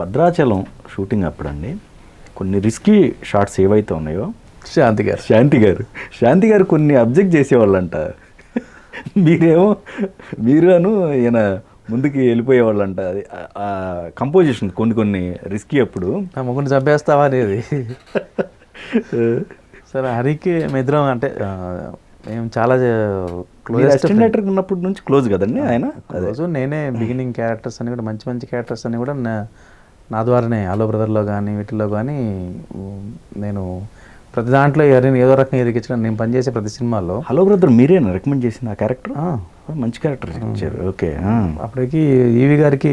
Bhadrachalam shooting అప్పుడండి కొన్ని risky shorts ఏవైతే ఉన్నాయో శాంతి గారు కొన్ని అబ్జెక్ట్ చేసేవాళ్ళంట. మీరును ఈయన ముందుకి వెళ్ళిపోయేవాళ్ళంట. అది కంపోజిషన్ కొన్ని రిస్కీ అప్పుడు ముగ్గురిని చంపేస్తావా అనేది. సరే హరికి మిద్రం అంటే మేము చాలా అసిస్టెంట్ డైరెక్టర్ ఉన్నప్పటి నుంచి క్లోజ్ కదండి ఆయన. రోజు నేనే బిగినింగ్ క్యారెక్టర్స్ అని కూడా మంచి క్యారెక్టర్స్ అని కూడా నా ద్వారానే హలో బ్రదర్లో కానీ వీటిల్లో కానీ నేను ప్రతి దాంట్లో ఎవరైనా ఏదో రకంగా ఎదిగించడం నేను పనిచేసే ప్రతి సినిమాలో. హలో బ్రదర్ మీరేనా రికమెండ్ చేసిన ఆ క్యారెక్టర్? మంచి క్యారెక్టర్ ఇచ్చారు. ఓకే. అప్పటికి ఈవి గారికి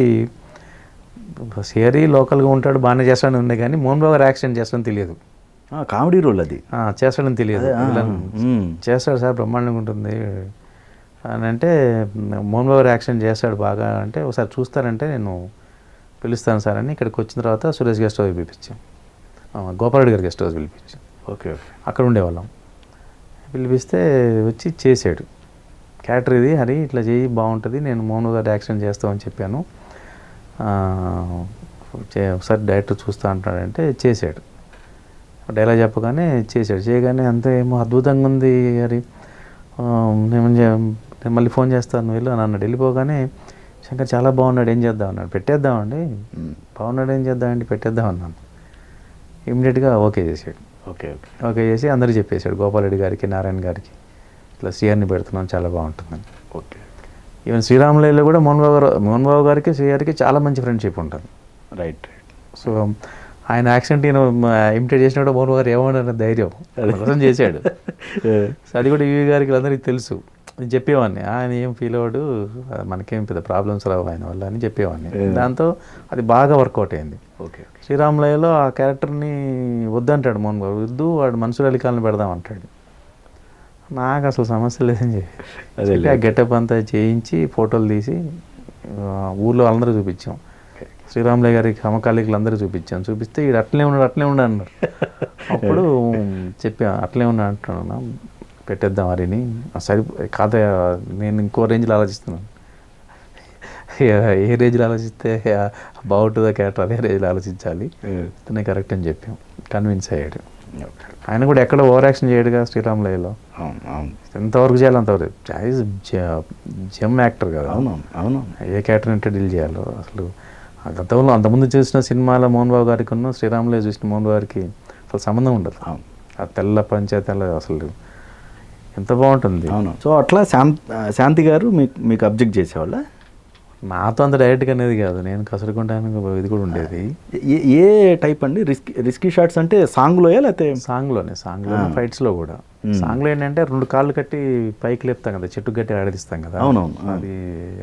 సిఆర్ఈ లోకల్గా ఉంటాడు బాగానే చేస్తాడని ఉంది కానీ మోహన్ బాబు గారు యాక్షన్ చేస్తాడని తెలియదు. కామెడీ రోల్ అది చేస్తాడని తెలియదు. చేస్తాడు సార్ బ్రహ్మాండంగా ఉంటుంది అని అంటే మోహన్ బాబు గారు యాక్షన్ చేస్తాడు బాగా అంటే ఒకసారి చూస్తారంటే నేను పిలుస్తాను సార్ అని ఇక్కడికి వచ్చిన తర్వాత సురేష్ గెస్ట్ హౌస్ పిలిపించాం, గోపాలరెడ్డి గారి గెస్ట్ హౌస్ పిలిపించాం. ఓకే. అక్కడ ఉండేవాళ్ళం. పిలిపిస్తే వచ్చి చేసాడు క్యారెక్టర్ ఇది హరి ఇట్లా చేయి బాగుంటుంది నేను మోహన్ గారు యాక్షన్ చేస్తామని చెప్పాను, ఒకసారి డైరెక్టర్ చూస్తా అంటాడంటే చేసాడు. డైలాగ్ చెప్పగానే చేసాడు. చేయగానే అంతే ఏమో అద్భుతంగా ఉంది హరి నేను మళ్ళీ ఫోన్ చేస్తాను వెళ్ళు అని అన్నాడు. వెళ్ళిపోగానే శంకర్ చాలా బాగున్నాడు ఏం చేద్దాం అన్నాడు. పెట్టేద్దామండి బాగున్నాడు ఏం చేద్దామండి పెట్టేద్దాం అన్నాను. ఇమ్మీడియట్గా ఓకే చేసాడు. ఓకే చేసి అందరికీ చెప్పేశాడు గోపాలరెడ్డి గారికి నారాయణ గారికి ఇట్లా శ్రీహరిని పెడుతున్నాం చాలా బాగుంటుందని. ఓకే. ఈవెన్ శ్రీరాములలో కూడా మోహన్ బాబు గారికి శ్రీహరికి చాలా మంచి ఫ్రెండ్షిప్ ఉంటుంది. రైట్. సో ఆయన యాక్సిడెంట్ ఈయన ఇమిటేట్ చేసినప్పుడు మోహన్ బాబు గారు ఏమన్నా ధైర్యం కోసం చేశాడు. సో అది కూడా ఈవి గారికి అందరికీ తెలుసు. నేను చెప్పేవాడిని ఆయన ఏం ఫీల్ అవ్వడు మనకేం పెద్ద ప్రాబ్లమ్స్ రావు ఆయన వల్ల అని చెప్పేవాడిని. దాంతో అది బాగా వర్కౌట్ అయింది. ఓకే. శ్రీరాములయ్యలో ఆ క్యారెక్టర్ని వద్దంటాడు మోహన్ బాబు, వద్దు వాడు మనుషులు అలికాలను పెడదాం అంటాడు. నాకు అసలు సమస్య లేదని చెప్పి ఆ గెటప్ అంతా చేయించి ఫోటోలు తీసి ఊళ్ళో అందరూ చూపించాం. శ్రీరాములయ్య గారికి సమకాలీకులు అందరూ చూపిస్తే వీడు అట్లే ఉన్నాడు అన్నారు. అప్పుడు చెప్పా అట్లే ఉన్నాడు అంటున్నా పెట్టేద్దాం హరిని సరి కథ నేను ఇంకో రేంజ్లో ఆలోచిస్తున్నాను. ఏ రేంజ్లో ఆలోచిస్తే బాగుంటుందో క్యారెక్టర్ అదే రేంజ్లో ఆలోచించాలి ఇతనే కరెక్ట్ అని చెప్పాం. కన్విన్స్ అయ్యాడు. ఆయన కూడా ఎక్కడ ఓవర్ యాక్షన్ చేయడుగా శ్రీరాములయ్యలో. ఎంతవరకు చేయాలి అంతవరకు జెమ్ యాక్టర్ కదా. అవును. ఏ క్యారెక్టర్ అంటే డీల్ చేయాలో అసలు గతంలో అంతకుముందు చూసిన సినిమాల మోహన్ బాబు గారికి ఉన్న శ్రీరాములయ్య చూసిన మోహన్ బాబు గారికి అసలు సంబంధం ఉండదు. ఆ తెల్ల తెల్ల అసలు ఎంత బాగుంటుంది. అవును. సో అట్లా శాంతి గారు మీకు అబ్జెక్ట్ చేసేవాళ్ళ? నాతో అంత డైరెక్ట్గా అనేది కాదు, నేను కసురుకుంటానికి ఇది కూడా ఉండేది. ఏ టైప్ అండి రిస్కీ షాట్స్ అంటే సాంగ్లోయా లేకపోతే? సాంగ్లోనే ఫైట్స్లో కూడా. సాంగ్లో ఏంటంటే 2 కాళ్ళు కట్టి పైకి లేపుతాం కదా, చెట్టు కట్టి ఆడదిస్తాం కదా. అవునవును. అది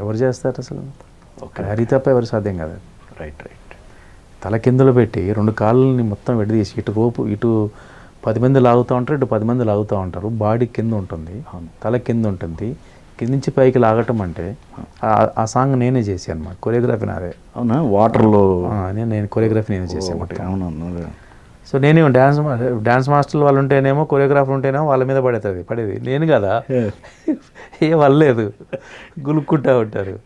ఎవరు చేస్తారు అసలు? హరి తప్ప ఎవరు సాధ్యం కదా. రైట్. తల కిందలో పెట్టి 2 కాళ్ళని మొత్తం విడదీసి ఇటు రోపు ఇటు 10 మంది లాగుతూ ఉంటారు, ఇటు 10 మంది లాగుతూ ఉంటారు. బాడీ కింద ఉంటుంది, తల కింద ఉంటుంది, కింద నుంచి పైకి లాగటం అంటే ఆ సాంగ్ నేనే చేశాను అన్నమాట. కొరియోగ్రఫీ నాదే. అవునా? వాటర్లో నేను కొరియోగ్రఫీ నేనే చేసాను. అవునవును. సో నేనే డాన్స్ మాస్టర్లు వాళ్ళు ఉంటేనేమో కొరియోగ్రాఫర్ ఉంటేనేమో వాళ్ళ మీద పడేది నేను కదా. ఏ వల్లేదు గులుక్కుంటూ ఉంటారు.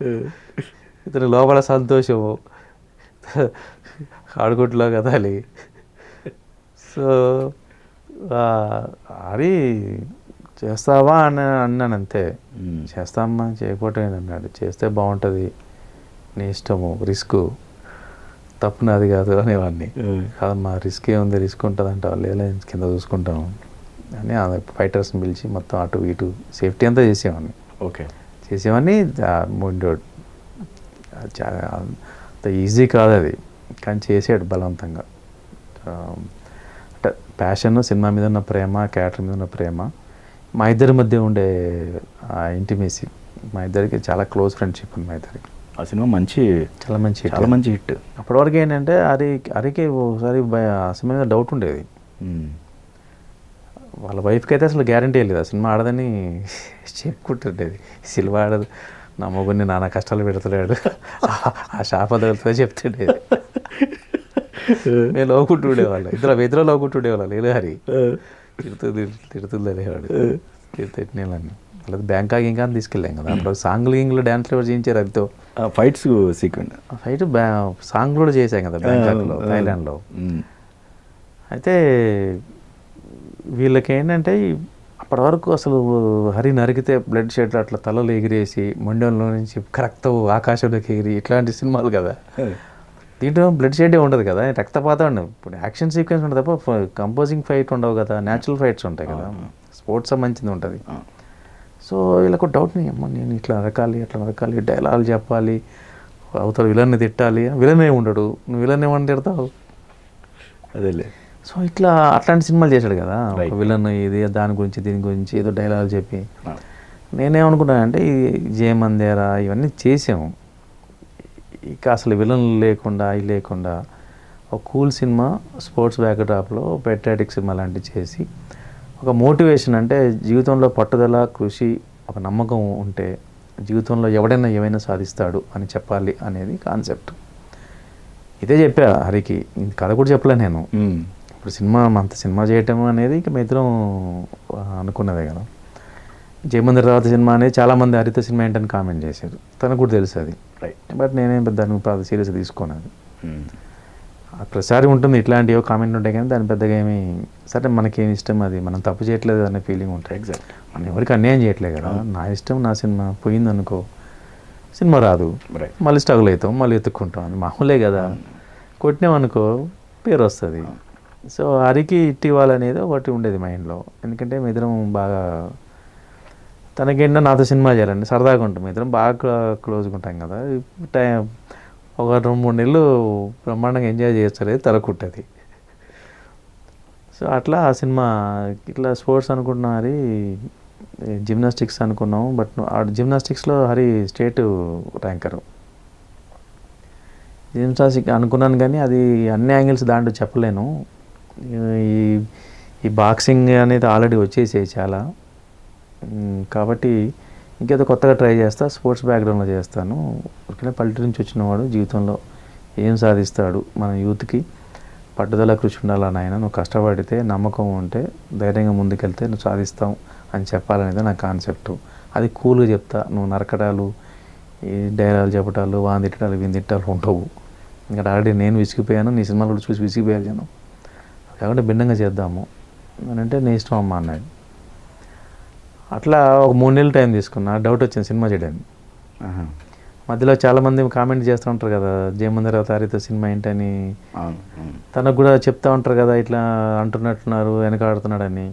ఇతను లోపల సంతోషము ఆడుకుంటులో కదాలి. సో అది చేస్తావా అని అన్నాను అంతే. చేస్తామా చేయకపోతే అన్నాడు. చేస్తే బాగుంటుంది నీ ఇష్టము, రిస్క్ తప్పు నాది కాదు అనేవాడిని. కాదమ్మా రిస్క్ ఏముంది, రిస్క్ ఉంటుంది అంటే వాళ్ళు కింద చూసుకుంటాము అని ఫైటర్స్ని పిలిచి మొత్తం అటు ఇటు సేఫ్టీ అంతా చేసేవాడిని. ఓకే. చేసేవాడిని. ముండోడు అంత ఈజీ కాదు అది, కానీ చేసాడు బలవంతంగా. అంటే ప్యాషన్, సినిమా మీద ఉన్న ప్రేమ, క్యారెక్టర్ మీద ఉన్న ప్రేమ, మా ఇద్దరి మధ్య ఉండే ఇంటిమేసీ, మా ఇద్దరికి చాలా క్లోజ్ ఫ్రెండ్షిప్ ఉంది మా ఇద్దరికి. ఆ సినిమా చాలా మంచి హిట్. అప్పటివరకు ఏంటంటే హరికి ఒకసారి ఆ సినిమా మీద డౌట్ ఉండేది. వాళ్ళ వైఫ్కి అయితే అసలు గ్యారంటీ లేదు ఆ సినిమా ఆడదని చెప్పుకుంటుండేది. సినిమా ఆడదు, నా మొగుడిని నానా కష్టాలు పెడుతున్నాడు ఆ శాపదలతో చెప్తుండేది. నేను లోకుంటుండేవాళ్ళు, ఇద్దరు లోకుంటుండేవాళ్ళు. లేదు హరి తిడుతుంది అనేవాడు, తిట్టినేళ్ళని. లేదా బ్యాంకాక్ ఇంకా తీసుకెళ్ళాం కదా, అప్పుడు సాంగ్లు గింగ్లు డ్యాన్స్లు కూడా చేయించారు అదితో. ఫైట్స్ సీక్వెంట్ ఫైట్ సాంగ్ కూడా చేసాం కదా బ్యాంకాక్లో, థాయిలాండ్లో. అయితే వీళ్ళకి ఏంటంటే అప్పటి వరకు అసలు హరి నరికితే బ్లడ్ షెడ్ అట్లా తలలు ఎగిరేసి మొండంలో నుంచి రక్తం ఆకాశంలోకి ఎగిరి ఇట్లాంటి సినిమాలు కదా. దీంట్లో బ్లడ్ షెడ్డే ఉండదు కదా, రక్తపాతం ఉండదు. ఇప్పుడు యాక్షన్ సీక్వెన్స్ ఉంటుంది తప్ప కంపోజింగ్ ఫైట్ ఉండవు కదా, న్యాచురల్ ఫైట్స్ ఉంటాయి కదా, స్పోర్ట్స్ సంబంధించింది ఉంటుంది. సో వీళ్ళకు డౌట్ని, అమ్మ నేను ఇట్లా నరకాలి అట్లా నరకాలి, డైలాగులు చెప్పాలి, అవతల విలన్ని తిట్టాలి. విలన్ ఏమి ఉండడు, నువ్వు విలన్ ఏమని తిడతావు. అదేలే. సో ఇట్లా అట్లాంటి సినిమాలు చేశాడు కదా, విలన్ ఇది దాని గురించి దీని గురించి ఏదో డైలాగులు చెప్పి. నేనేమనుకున్నానంటే ఈ జయమందేరా ఇవన్నీ చేసాము, ఇక అసలు విలన్ లేకుండా ఇది లేకుండా ఒక కూల్ సినిమా స్పోర్ట్స్ బ్యాక్డ్రాప్లో పెట్రియాటిక్ సినిమా లాంటివి చేసి ఒక మోటివేషన్, అంటే జీవితంలో పట్టుదల కృషి ఒక నమ్మకం ఉంటే జీవితంలో ఎవడైనా ఏమైనా సాధిస్తాడు అని చెప్పాలి అనేది కాన్సెప్ట్. ఇదే చెప్పా హరికి, కథ కూడా చెప్పలే నేను. ఇప్పుడు సినిమా అంత సినిమా చేయటం అనేది ఇక మీ ఇద్దరం అనుకున్నదే కదా. జయమందిర తర్వాత సినిమా అనేది చాలామంది హరిత సినిమా ఏంటని కామెంట్ చేశారు, తనకు కూడా తెలుసు అది. బట్ నేనేం పెద్ద సీరియస్ తీసుకోను అది. ప్రతిసారి ఉంటుంది ఇట్లాంటివో కామెంట్ ఉంటాయి కానీ దాని పెద్దగా ఏమి, సరే మనకేం ఇష్టం అది, మనం తప్పు చేయట్లేదు అనే ఫీలింగ్ ఉంటుంది. ఎగ్జాక్ట్. మనం ఎవరికి అన్యాయం చేయట్లేదు కదా, నా ఇష్టం నా సినిమా పోయింది అనుకో, సినిమా రాదు, మళ్ళీ స్ట్రగుల్ అవుతాం, మళ్ళీ ఎత్తుక్కుంటాం, అది మామూలే కదా. కొట్టినామనుకో పేరు వస్తుంది. సో హరికి ఇవ్వాలనేది ఒకటి ఉండేది మైండ్లో, ఎందుకంటే మీ ఇద్దరం బాగా, తనకేంటో నాతో సినిమా చేయాలండి సరదాగా ఉంటాం, మీ ఇద్దరం బాగా క్లోజ్గా ఉంటాం కదా. ఒక 2-3 నెలలు బ్రహ్మాండంగా ఎంజాయ్ చేయొచ్చు తలకుంటుంది. సో అట్లా ఆ సినిమా ఇట్లా స్పోర్ట్స్ అనుకుంటున్నాం, హరి జిమ్నాస్టిక్స్ అనుకున్నాం. బట్ ఆ జిమ్నాస్టిక్స్లో హరి స్టేట్ ర్యాంకరు. జిమ్నాస్టిక్ అనుకున్నాను కానీ అది అన్ని యాంగిల్స్ దాంట్లో చెప్పలేను. ఈ బాక్సింగ్ అనేది ఆల్రెడీ వచ్చేసాయి చాలా, కాబట్టి ఇంకేదో కొత్తగా ట్రై చేస్తా, స్పోర్ట్స్ బ్యాక్గ్రౌండ్లో చేస్తాను. ఊరికనే పల్లెటూరు నుంచి వచ్చినవాడు జీవితంలో ఏం సాధిస్తాడు, మన యూత్కి పట్టుదల కృషి ఉండాలని ఆయన, నువ్వు కష్టపడితే నమ్మకం ఉంటే ధైర్యంగా ముందుకెళ్తే నువ్వు సాధిస్తావు అని చెప్పాలనేది నా కాన్సెప్ట్. అది కూల్గా చెప్తా, నువ్వు నరకడాలు ఈ డైలాగులు చెప్పటాలు వాందిట్టాలు విందిట్టాలు ఉండవు. ఇంకా ఆల్రెడీ నేను విసిగిపోయాను, నీ సినిమాలు కూడా చూసి విసిగిపోయాను జనం, కాబట్టి భిన్నంగా చేద్దాము అని అంటే నీ ఇష్టం అమ్మ అన్నాడు. అట్లా ఒక 3 నెలలు టైం తీసుకున్నా, డౌట్ వచ్చింది సినిమా చేయడానికి. మధ్యలో చాలామంది కామెంట్ చేస్తూ ఉంటారు కదా, జయమందిర హరిత సినిమా ఏంటని, తనకు కూడా చెప్తా ఉంటారు కదా ఇట్లా అంటున్నట్టున్నారు వెనకాడుతున్నాడని.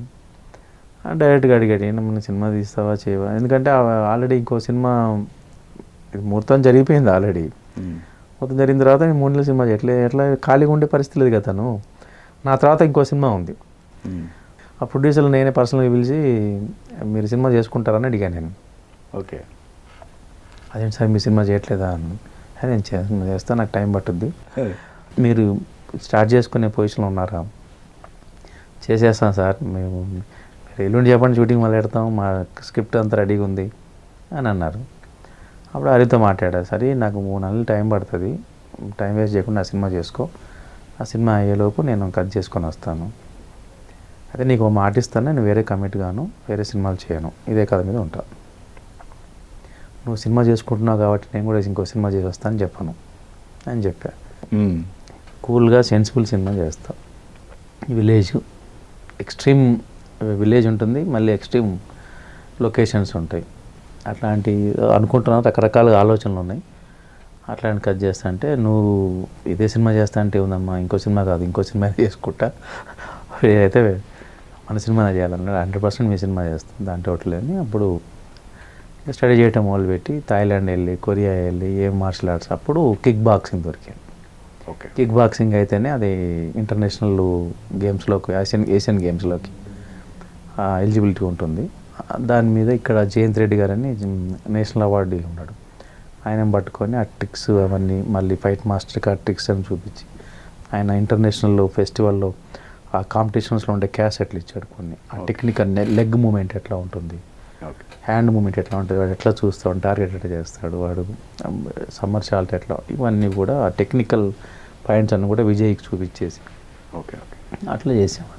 డైరెక్ట్గా అడిగాడు, మన సినిమా తీస్తావా చేయవా, ఎందుకంటే ఆల్రెడీ ఇంకో సినిమా ముహూర్తం జరిగిపోయింది ఆల్రెడీ. మొత్తం జరిగిన తర్వాత 3 నెలల సినిమా ఎట్లా ఖాళీగా ఉండే పరిస్థితి లేదు కదా తను. నా తర్వాత ఇంకో సినిమా ఉంది, ఆ ప్రొడ్యూసర్లు నేనే పర్సనల్గా పిలిచి మీరు సినిమా చేసుకుంటారని అడిగాను నేను. ఓకే, అదేంటి సార్ మీ సినిమా చేయట్లేదా అని. నేను చేస్తాను, నాకు టైం పట్టుద్ది, మీరు స్టార్ట్ చేసుకునే పొజిషన్లో ఉన్నారా. చేసేస్తాం సార్, మీరు ఎల్లుండి చెప్పండి షూటింగ్ మొదలు పెడతాం, మా స్క్రిప్ట్ అంతా రెడీగా ఉంది అని అన్నారు. అప్పుడు హరితో మాట్లాడా, సరే నాకు 3 నెలలు టైం పడుతుంది, టైం వేస్ట్ చేయకుండా ఆ సినిమా చేసుకో, ఆ సినిమా అయ్యేలోపు నేను కట్ చేసుకొని వస్తాను, అయితే నీకు మాట ఇస్తాను, నేను వేరే కమిట్ గాను వేరే సినిమాలు చేయను, ఇదే కథ మీద ఉంటాను, నువ్వు సినిమా చేసుకుంటున్నావు కాబట్టి నేను కూడా ఇంకో సినిమా చేసి వస్తాను చెప్పాను అని చెప్పా. కూల్గా సెన్సిబుల్ సినిమా చేస్తా, విలేజ్ ఎక్స్ట్రీమ్ విలేజ్ ఉంటుంది, మళ్ళీ ఎక్స్ట్రీమ్ లొకేషన్స్ ఉంటాయి, అట్లాంటి అనుకుంటున్నాను, రకరకాల ఆలోచనలు ఉన్నాయి, అట్లాంటి కట్ చేస్తా అంటే నువ్వు ఇదే సినిమా చేస్తా అంటే ఉందమ్మా, ఇంకో సినిమా కాదు ఇంకో సినిమా చేసుకుంటా, అయితే మన సినిమా చేయాలన్నాడు. 100% మీ సినిమా చేస్తాం దాంట్లో ఒకట్లేని. అప్పుడు స్టడీ చేయటం మొదలుపెట్టి థాయిలాండ్ వెళ్ళి కొరియా వెళ్ళి ఏం మార్షల్ ఆర్ట్స్, అప్పుడు కిక్ బాక్సింగ్ దొరికింది. ఓకే, కిక్ బాక్సింగ్ అయితేనే అది ఇంటర్నేషనల్ గేమ్స్లోకి ఏషియన్ గేమ్స్లోకి ఎలిజిబిలిటీ ఉంటుంది. దాని మీద ఇక్కడ జయంత్ రెడ్డి గారని నేషనల్ అవార్డు ఉన్నాడు, ఆయన పట్టుకొని ఆ ట్రిక్స్ అవన్నీ మళ్ళీ ఫైట్ మాస్టర్కి ఆ ట్రిక్స్ అని చూపించి ఆయన ఇంటర్నేషనల్ ఫెస్టివల్లో ఆ కాంపిటీషన్స్లో ఉండే క్యాసెట్లు ఇచ్చాడు కొన్ని, ఆ టెక్నికల్ లెగ్ మూమెంట్ ఎట్లా ఉంటుంది, హ్యాండ్ మూమెంట్ ఎట్లా ఉంటుంది, వాడు ఎట్లా చూస్తాడు, టార్గెట్ ఎట్లా చేస్తాడు, వాడు సమ్మర్ షాల్ట్ ఎట్లా, ఇవన్నీ కూడా ఆ టెక్నికల్ పాయింట్స్ అన్నీ కూడా విజయ్కి చూపించేసి ఓకే ఓకే అట్లా చేసాం.